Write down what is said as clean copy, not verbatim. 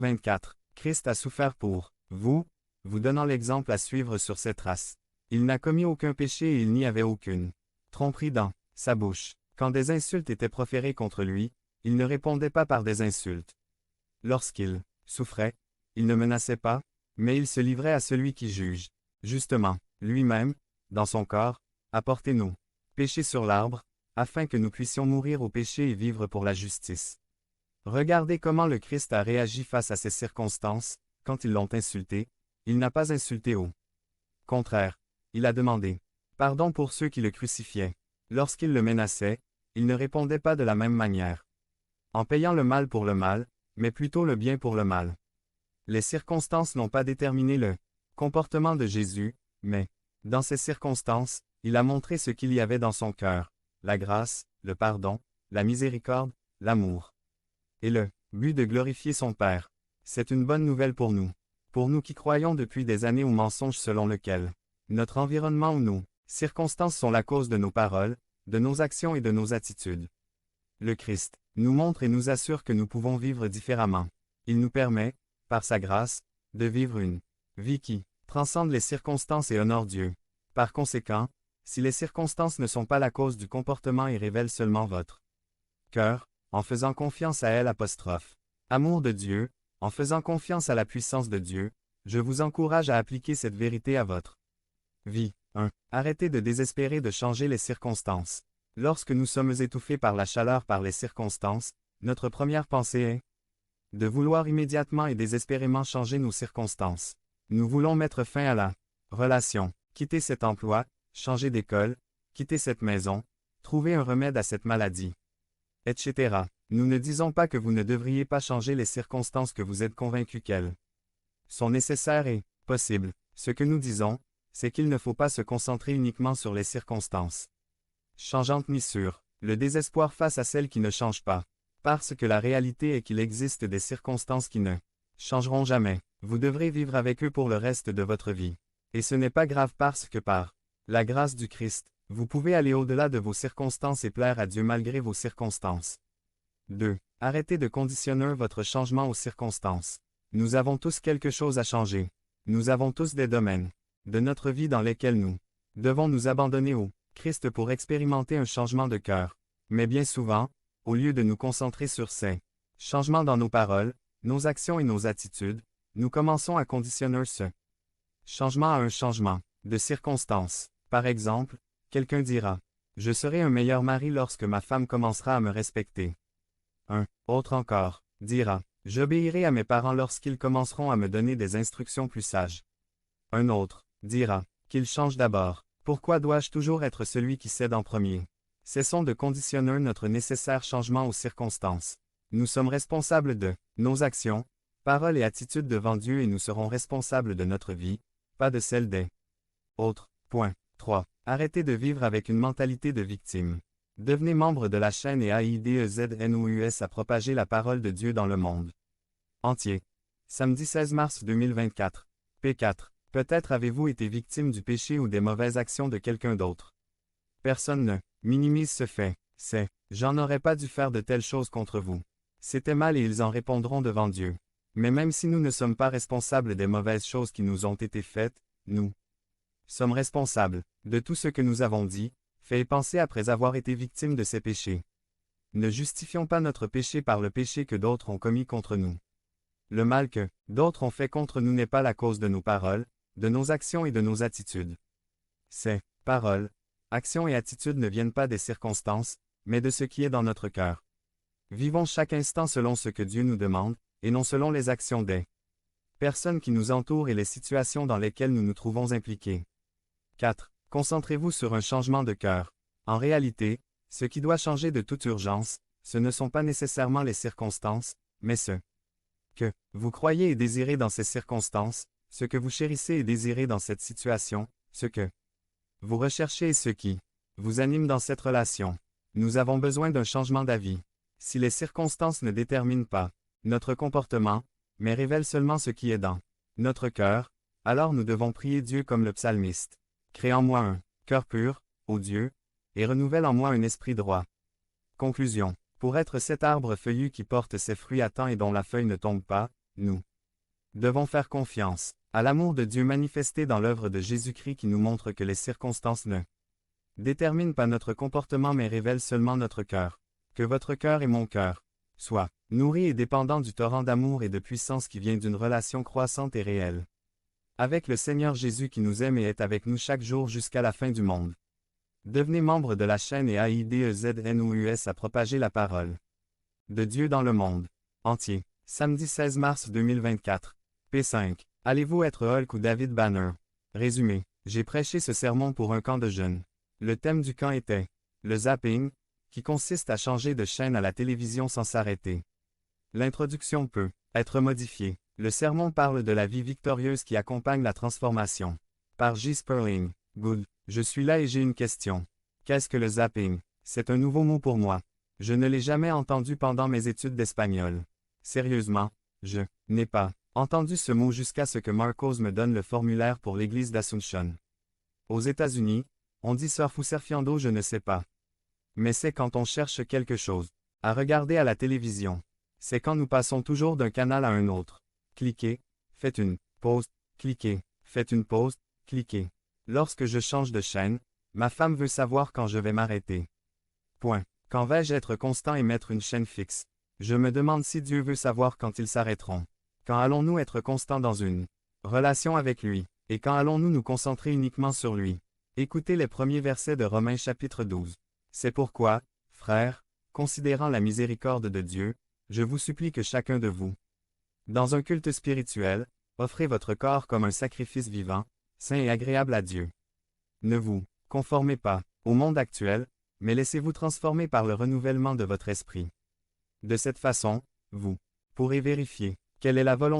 24. Christ a souffert pour vous, vous donnant l'exemple à suivre sur ses traces. Il n'a commis aucun péché et il n'y avait aucune tromperie dans sa bouche. Quand des insultes étaient proférées contre lui, il ne répondait pas par des insultes. Lorsqu'il souffrait, il ne menaçait pas, mais il se livrait à celui qui juge. Justement, lui-même, dans son corps, a porté nos péchés sur l'arbre, afin que nous puissions mourir au péché et vivre pour la justice. Regardez comment le Christ a réagi face à ces circonstances. Quand ils l'ont insulté, il n'a pas insulté au contraire, il a demandé pardon pour ceux qui le crucifiaient. Lorsqu'ils le menaçaient, il ne répondait pas de la même manière. En payant le mal pour le mal, mais plutôt le bien pour le mal. Les circonstances n'ont pas déterminé le comportement de Jésus, mais, dans ces circonstances, il a montré ce qu'il y avait dans son cœur, la grâce, le pardon, la miséricorde, l'amour. Et le but de glorifier son Père. C'est une bonne nouvelle pour nous qui croyons depuis des années au mensonge selon lequel notre environnement ou nos circonstances sont la cause de nos paroles, de nos actions et de nos attitudes. Le Christ nous montre et nous assure que nous pouvons vivre différemment. Il nous permet, par sa grâce, de vivre une vie qui transcende les circonstances et honore Dieu. Par conséquent, si les circonstances ne sont pas la cause du comportement et révèlent seulement votre cœur, en faisant confiance à elle amour de Dieu, en faisant confiance à la puissance de Dieu, je vous encourage à appliquer cette vérité à votre vie. 1. Arrêtez de désespérer de changer les circonstances. Lorsque nous sommes étouffés par la chaleur par les circonstances, notre première pensée est de vouloir immédiatement et désespérément changer nos circonstances. Nous voulons mettre fin à la relation, quitter cet emploi, changer d'école, quitter cette maison, trouver un remède à cette maladie, etc. Nous ne disons pas que vous ne devriez pas changer les circonstances que vous êtes convaincu qu'elles sont nécessaires et possibles. Ce que nous disons, c'est qu'il ne faut pas se concentrer uniquement sur les circonstances changeantes ni sur le désespoir face à celles qui ne changent pas. Parce que la réalité est qu'il existe des circonstances qui ne changeront jamais. Vous devrez vivre avec eux pour le reste de votre vie. Et ce n'est pas grave parce que par la grâce du Christ, vous pouvez aller au-delà de vos circonstances et plaire à Dieu malgré vos circonstances. 2. Arrêtez de conditionner votre changement aux circonstances. Nous avons tous quelque chose à changer. Nous avons tous des domaines de notre vie dans lesquels nous devons nous abandonner au Christ pour expérimenter un changement de cœur. Mais bien souvent, au lieu de nous concentrer sur ces changements dans nos paroles, nos actions et nos attitudes, nous commençons à conditionner ce changement à un changement de circonstance. Par exemple, quelqu'un dira « Je serai un meilleur mari lorsque ma femme commencera à me respecter ». Un autre encore dira « J'obéirai à mes parents lorsqu'ils commenceront à me donner des instructions plus sages ». Un autre dira « Qu'ils changent d'abord. Pourquoi dois-je toujours être celui qui cède en premier ?» Cessons de conditionner notre nécessaire changement aux circonstances. Nous sommes responsables de nos actions, paroles et attitudes devant Dieu et nous serons responsables de notre vie, pas de celle des autres. Point. 3. Arrêtez de vivre avec une mentalité de victime. Devenez membre de la chaîne et AIDEZNOUS à propager la parole de Dieu dans le monde entier. Samedi 16 mars 2024. P4. Peut-être avez-vous été victime du péché ou des mauvaises actions de quelqu'un d'autre. Personne ne minimise ce fait. C'est « J'en aurais pas dû faire de telles choses contre vous. C'était mal et ils en répondront devant Dieu. » Mais même si nous ne sommes pas responsables des mauvaises choses qui nous ont été faites, nous sommes responsables de tout ce que nous avons dit, fait et pensé après avoir été victimes de ces péchés. Ne justifions pas notre péché par le péché que d'autres ont commis contre nous. Le mal que d'autres ont fait contre nous n'est pas la cause de nos paroles, de nos actions et de nos attitudes. Ces paroles, actions et attitudes ne viennent pas des circonstances, mais de ce qui est dans notre cœur. Vivons chaque instant selon ce que Dieu nous demande, et non selon les actions des personnes qui nous entourent et les situations dans lesquelles nous nous trouvons impliqués. 4. Concentrez-vous sur un changement de cœur. En réalité, ce qui doit changer de toute urgence, ce ne sont pas nécessairement les circonstances, mais ce que vous croyez et désirez dans ces circonstances, ce que vous chérissez et désirez dans cette situation, ce que vous recherchez et ce qui vous anime dans cette relation. Nous avons besoin d'un changement d'avis. Si les circonstances ne déterminent pas notre comportement, mais révèlent seulement ce qui est dans notre cœur, alors nous devons prier Dieu comme le psalmiste. Crée en moi un cœur pur, ô Dieu, et renouvelle en moi un esprit droit. Conclusion. Pour être cet arbre feuillu qui porte ses fruits à temps et dont la feuille ne tombe pas, Nous devons faire confiance à l'amour de Dieu manifesté dans l'œuvre de Jésus-Christ qui nous montre que les circonstances ne déterminent pas notre comportement mais révèlent seulement notre cœur. Que votre cœur et mon cœur soient nourris et dépendants du torrent d'amour et de puissance qui vient d'une relation croissante et réelle avec le Seigneur Jésus qui nous aime et est avec nous chaque jour jusqu'à la fin du monde. Devenez membre de la chaîne et aidez-nous à propager la parole de Dieu dans le monde entier. Samedi 16 mars 2024. P5. Allez-vous être Hulk ou David Banner? Résumé. J'ai prêché ce sermon pour un camp de jeunes. Le thème du camp était le zapping, qui consiste à changer de chaîne à la télévision sans s'arrêter. L'introduction peut être modifiée. Le sermon parle de la vie victorieuse qui accompagne la transformation. Par J. Sperling. Good. Je suis là et j'ai une question. Qu'est-ce que le zapping? C'est un nouveau mot pour moi. Je ne l'ai jamais entendu pendant mes études d'espagnol. Sérieusement, je n'ai pas entendu ce mot jusqu'à ce que Marcos me donne le formulaire pour l'église d'Assumption. Aux États-Unis, on dit surf ou surfiando, je ne sais pas. Mais c'est quand on cherche quelque chose à regarder à la télévision. C'est quand nous passons toujours d'un canal à un autre. Cliquez, faites une pause, cliquez, faites une pause, cliquez. Lorsque je change de chaîne, ma femme veut savoir quand je vais m'arrêter. Point. Quand vais-je être constant et mettre une chaîne fixe? Je me demande si Dieu veut savoir quand ils s'arrêteront. Quand allons-nous être constants dans une relation avec lui? Et quand allons-nous nous concentrer uniquement sur lui? Écoutez les premiers versets de Romains chapitre 12. C'est pourquoi, frères, considérant la miséricorde de Dieu, je vous supplie que chacun de vous, dans un culte spirituel, offrez votre corps comme un sacrifice vivant, saint et agréable à Dieu. Ne vous conformez pas au monde actuel, mais laissez-vous transformer par le renouvellement de votre esprit. De cette façon, vous pourrez vérifier quelle est la volonté